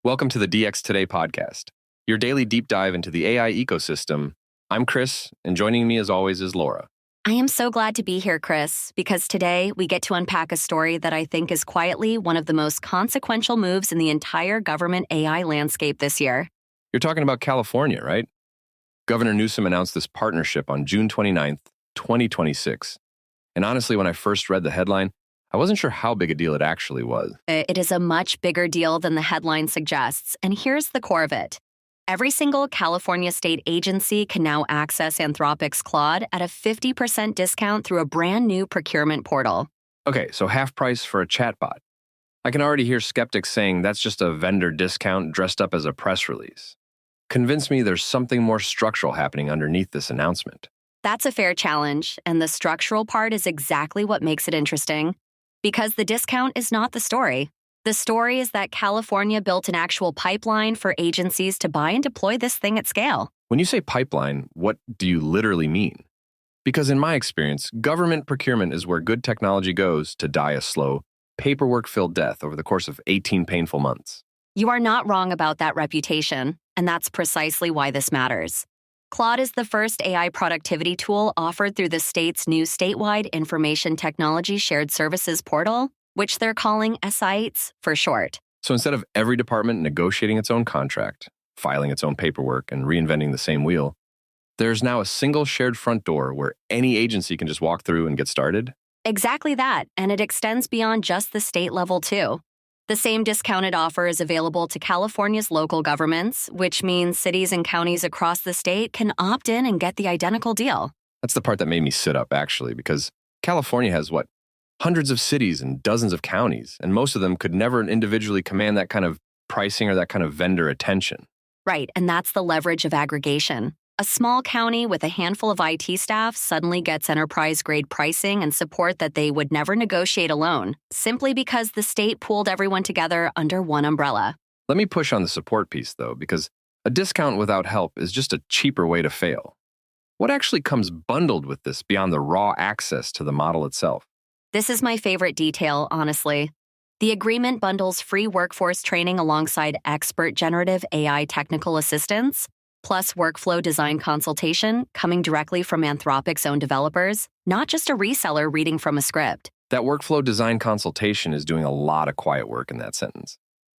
Welcome to the DX Today podcast, your daily deep dive into the AI ecosystem. I'm Chris, and joining me as always is Laura. I am so glad to be here, Chris, because today we get to unpack a story that I think is quietly one of the most consequential moves in the entire government AI landscape this year. You're talking about California, right? Governor Newsom announced this partnership on June 29th, 2026. And honestly, when I first read the headline, I wasn't sure how big a deal it actually was. It is a much bigger deal than the headline suggests, and here's the core of it. Every single California state agency can now access Anthropic's Claude at a 50% discount through a brand new procurement portal. Okay, so half price for a chatbot. I can already hear skeptics saying that's just a vendor discount dressed up as a press release. Convince me there's something more structural happening underneath this announcement. That's a fair challenge, and the structural part is exactly what makes it interesting. Because the discount is not the story. The story is that California built an actual pipeline for agencies to buy and deploy this thing at scale. When you say pipeline, what do you literally mean? Because in my experience, government procurement is where good technology goes to die a slow, paperwork-filled death over the course of 18 painful months. You are not wrong about that reputation, and that's precisely why this matters. Claude is the first AI productivity tool offered through the state's new statewide Information Technology Shared Services portal, which they're calling SITES for short. So instead of every department negotiating its own contract, filing its own paperwork, and reinventing the same wheel, there's now a single shared front door where any agency can just walk through and get started? Exactly that, and it extends beyond just the state level too. The same discounted offer is available to California's local governments, which means cities and counties across the state can opt in and get the identical deal. That's the part that made me sit up, actually, because California has, hundreds of cities and dozens of counties, and most of them could never individually command that kind of pricing or that kind of vendor attention. Right, and that's the leverage of aggregation. A small county with a handful of IT staff suddenly gets enterprise-grade pricing and support that they would never negotiate alone, simply because the state pooled everyone together under one umbrella. Let me push on the support piece, though, because a discount without help is just a cheaper way to fail. What actually comes bundled with this beyond the raw access to the model itself? This is my favorite detail, honestly. The agreement bundles free workforce training alongside expert generative AI technical assistance, plus workflow design consultation coming directly from Anthropic's own developers, not just a reseller reading from a script. That workflow design consultation is doing a lot of quiet work in that sentence.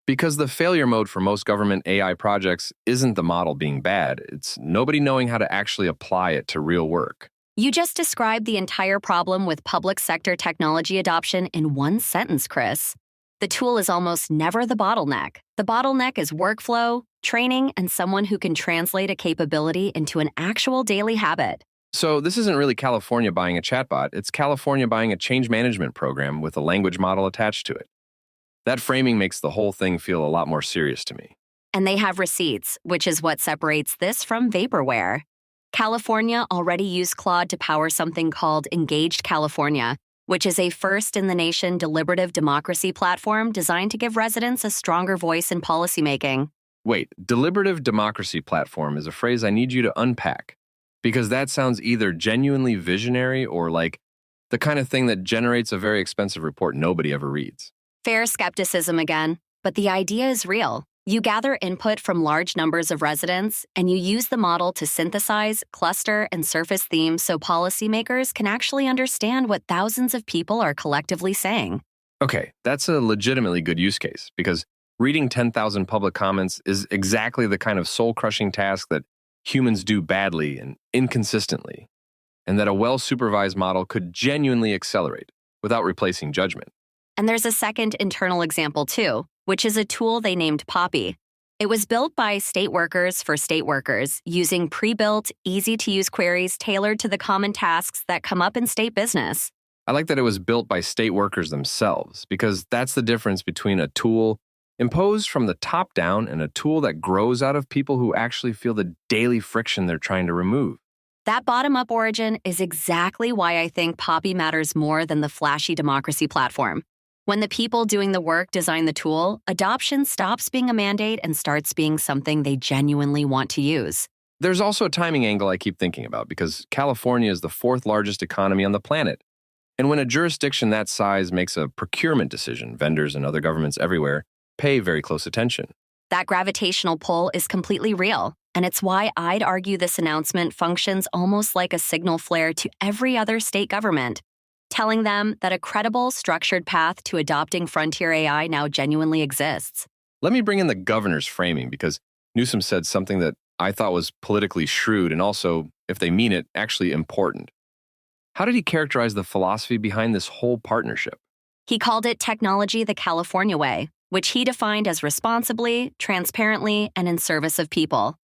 Because the failure mode for most government AI projects isn't the model being bad, it's nobody knowing how to actually apply it to real work. You just described the entire problem with public sector technology adoption in one sentence, Chris. The tool is almost never the bottleneck. The bottleneck is workflow, training, and someone who can translate a capability into an actual daily habit. So this isn't really California buying a chatbot, it's California buying a change management program with a language model attached to it. That framing makes the whole thing feel a lot more serious to me. And they have receipts, which is what separates this from vaporware. California already used Claude to power something called Engaged California, which is a first-in-the-nation deliberative democracy platform designed to give residents a stronger voice in policymaking. Wait, deliberative democracy platform is a phrase I need you to unpack, because that sounds either genuinely visionary or like the kind of thing that generates a very expensive report nobody ever reads. Fair skepticism again, but the idea is real. You gather input from large numbers of residents, and you use the model to synthesize, cluster, and surface themes so policymakers can actually understand what thousands of people are collectively saying. Okay, that's a legitimately good use case, because reading 10,000 public comments is exactly the kind of soul-crushing task that humans do badly and inconsistently, and that a well-supervised model could genuinely accelerate without replacing judgment. And there's a second internal example, too, which is a tool they named Poppy. It was built by state workers for state workers, using pre-built, easy-to-use queries tailored to the common tasks that come up in state business. I like that it was built by state workers themselves, because that's the difference between a tool imposed from the top down and a tool that grows out of people who actually feel the daily friction they're trying to remove. That bottom-up origin is exactly why I think Poppy matters more than the flashy democracy platform. When the people doing the work design the tool, adoption stops being a mandate and starts being something they genuinely want to use. There's also a timing angle I keep thinking about, because California is the fourth largest economy on the planet. And when a jurisdiction that size makes a procurement decision, vendors and other governments everywhere pay very close attention. That gravitational pull is completely real, and it's why I'd argue this announcement functions almost like a signal flare to every other state government, telling them that a credible, structured path to adopting frontier AI now genuinely exists. Let me bring in the governor's framing because Newsom said something that I thought was politically shrewd and also, if they mean it, actually important. How did he characterize the philosophy behind this whole partnership? He called it technology the California way, which he defined as responsibly, transparently, and in service of people.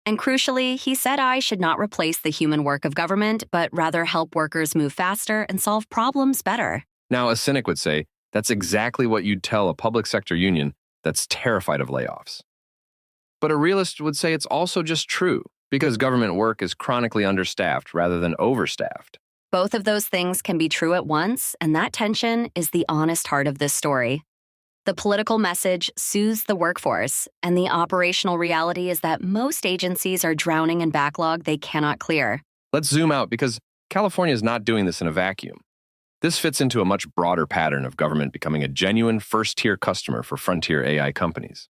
And crucially, he said AI should not replace the human work of government, but rather help workers move faster and solve problems better. Now, a cynic would say that's exactly what you'd tell a public sector union that's terrified of layoffs. But a realist would say it's also just true, because government work is chronically understaffed rather than overstaffed. Both of those things can be true at once, and that tension is the honest heart of this story. The political message soothes the workforce, and the operational reality is that most agencies are drowning in backlog they cannot clear. Let's zoom out because California is not doing this in a vacuum. This fits into a much broader pattern of government becoming a genuine first-tier customer for frontier AI companies.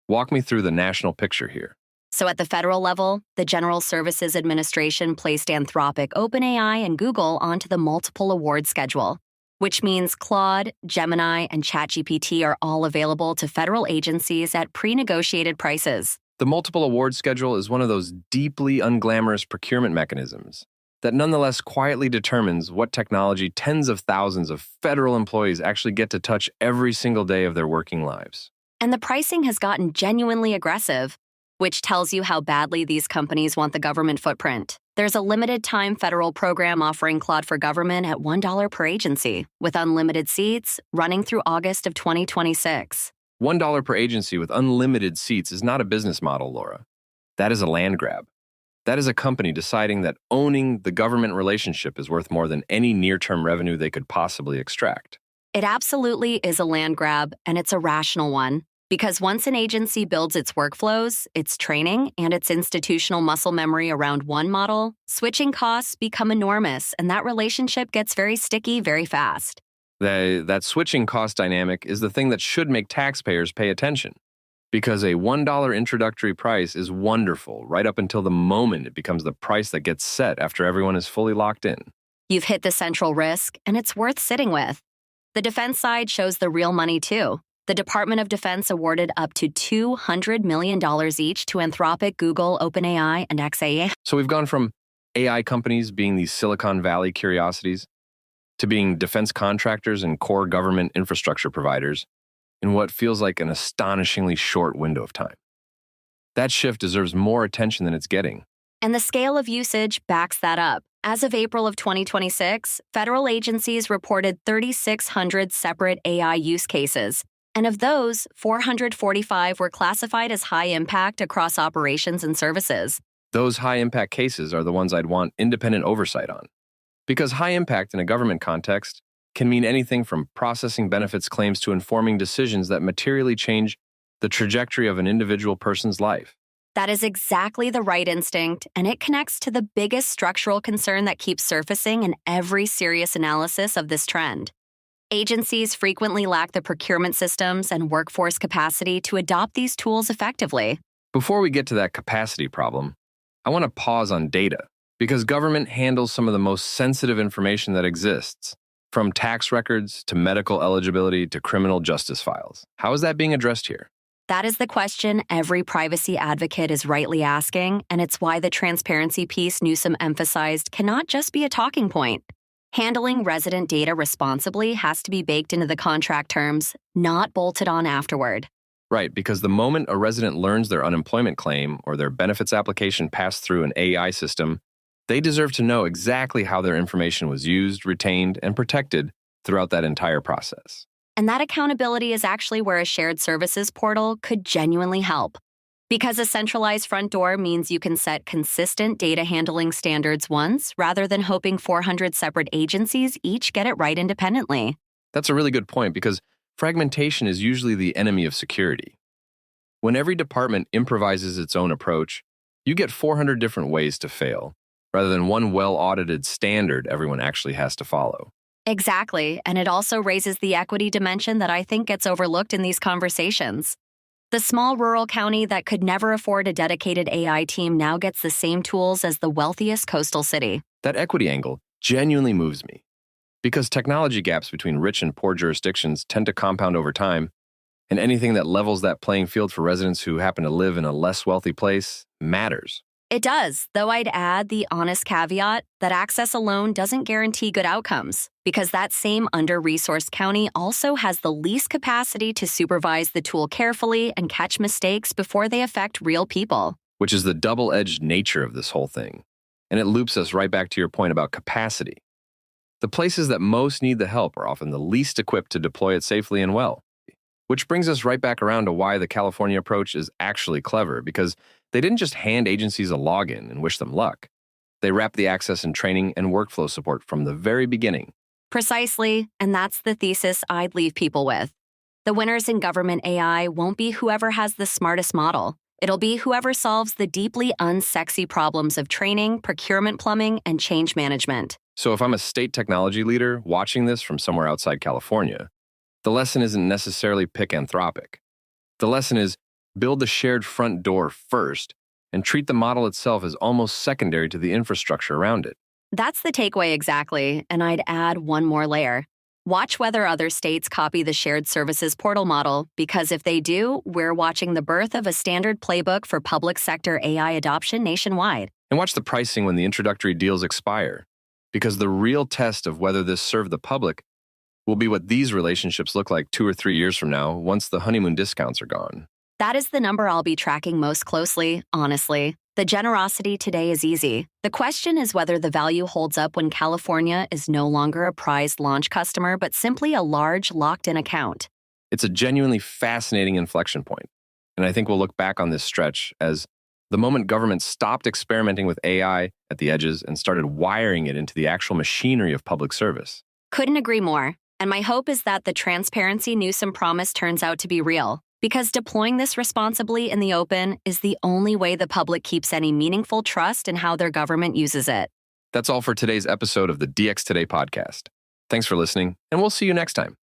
Walk me through the national picture here. So at the federal level, the General Services Administration placed Anthropic, OpenAI, and Google onto the multiple award schedule, which means Claude, Gemini, and ChatGPT are all available to federal agencies at pre-negotiated prices. The multiple award schedule is one of those deeply unglamorous procurement mechanisms that nonetheless quietly determines what technology tens of thousands of federal employees actually get to touch every single day of their working lives. And the pricing has gotten genuinely aggressive, which tells you how badly these companies want the government footprint. There's a limited-time federal program offering Claude for Government at $1 per agency, with unlimited seats, running through August of 2026. $1 per agency with unlimited seats is not a business model, Laura. That is a land grab. That is a company deciding that owning the government relationship is worth more than any near-term revenue they could possibly extract. It absolutely is a land grab, and it's a rational one. Because once an agency builds its workflows, its training, and its institutional muscle memory around one model, switching costs become enormous, and that relationship gets very sticky very fast. That switching cost dynamic is the thing that should make taxpayers pay attention. Because a $1 introductory price is wonderful right up until the moment it becomes the price that gets set after everyone is fully locked in. You've hit the central risk, and it's worth sitting with. The defense side shows the real money, too. The Department of Defense awarded up to $200 million each to Anthropic, Google, OpenAI, and XAI. So we've gone from AI companies being these Silicon Valley curiosities to being defense contractors and core government infrastructure providers in what feels like an astonishingly short window of time. That shift deserves more attention than it's getting. And the scale of usage backs that up. As of April of 2026, federal agencies reported 3,600 separate AI use cases. And of those, 445 were classified as high impact across operations and services. Those high impact cases are the ones I'd want independent oversight on. Because high impact in a government context can mean anything from processing benefits claims to informing decisions that materially change the trajectory of an individual person's life. That is exactly the right instinct, and it connects to the biggest structural concern that keeps surfacing in every serious analysis of this trend. Agencies frequently lack the procurement systems and workforce capacity to adopt these tools effectively. Before we get to that capacity problem, I want to pause on data, because government handles some of the most sensitive information that exists, from tax records to medical eligibility to criminal justice files. How is that being addressed here? That is the question every privacy advocate is rightly asking, and it's why the transparency piece Newsom emphasized cannot just be a talking point. Handling resident data responsibly has to be baked into the contract terms, not bolted on afterward. Right, because the moment a resident learns their unemployment claim or their benefits application passed through an AI system, they deserve to know exactly how their information was used, retained, and protected throughout that entire process. And that accountability is actually where a shared services portal could genuinely help. Because a centralized front door means you can set consistent data handling standards once, rather than hoping 400 separate agencies each get it right independently. That's a really good point, because fragmentation is usually the enemy of security. When every department improvises its own approach, you get 400 different ways to fail, rather than one well-audited standard everyone actually has to follow. Exactly, and it also raises the equity dimension that I think gets overlooked in these conversations. The small rural county that could never afford a dedicated AI team now gets the same tools as the wealthiest coastal city. That equity angle genuinely moves me. Because technology gaps between rich and poor jurisdictions tend to compound over time, and anything that levels that playing field for residents who happen to live in a less wealthy place matters. It does, though I'd add the honest caveat that access alone doesn't guarantee good outcomes, because that same under-resourced county also has the least capacity to supervise the tool carefully and catch mistakes before they affect real people. Which is the double-edged nature of this whole thing. And it loops us right back to your point about capacity. The places that most need the help are often the least equipped to deploy it safely and well. Which brings us right back around to why the California approach is actually clever, because they didn't just hand agencies a login and wish them luck. They wrapped the access and training and workflow support from the very beginning. Precisely, and that's the thesis I'd leave people with. The winners in government AI won't be whoever has the smartest model. It'll be whoever solves the deeply unsexy problems of training, procurement plumbing, and change management. So if I'm a state technology leader watching this from somewhere outside California, the lesson isn't necessarily pick Anthropic. The lesson is build the shared front door first and treat the model itself as almost secondary to the infrastructure around it. That's the takeaway exactly, and I'd add one more layer. Watch whether other states copy the shared services portal model, because if they do, we're watching the birth of a standard playbook for public sector AI adoption nationwide. And watch the pricing when the introductory deals expire, because the real test of whether this served the public will be what these relationships look like 2 or 3 years from now once the honeymoon discounts are gone. That is the number I'll be tracking most closely, honestly. The generosity today is easy. The question is whether the value holds up when California is no longer a prized launch customer, but simply a large, locked-in account. It's a genuinely fascinating inflection point, and I think we'll look back on this stretch as the moment government stopped experimenting with AI at the edges and started wiring it into the actual machinery of public service. Couldn't agree more. And my hope is that the transparency Newsom promised turns out to be real. Because deploying this responsibly in the open is the only way the public keeps any meaningful trust in how their government uses it. That's all for today's episode of the DX Today podcast. Thanks for listening, and we'll see you next time.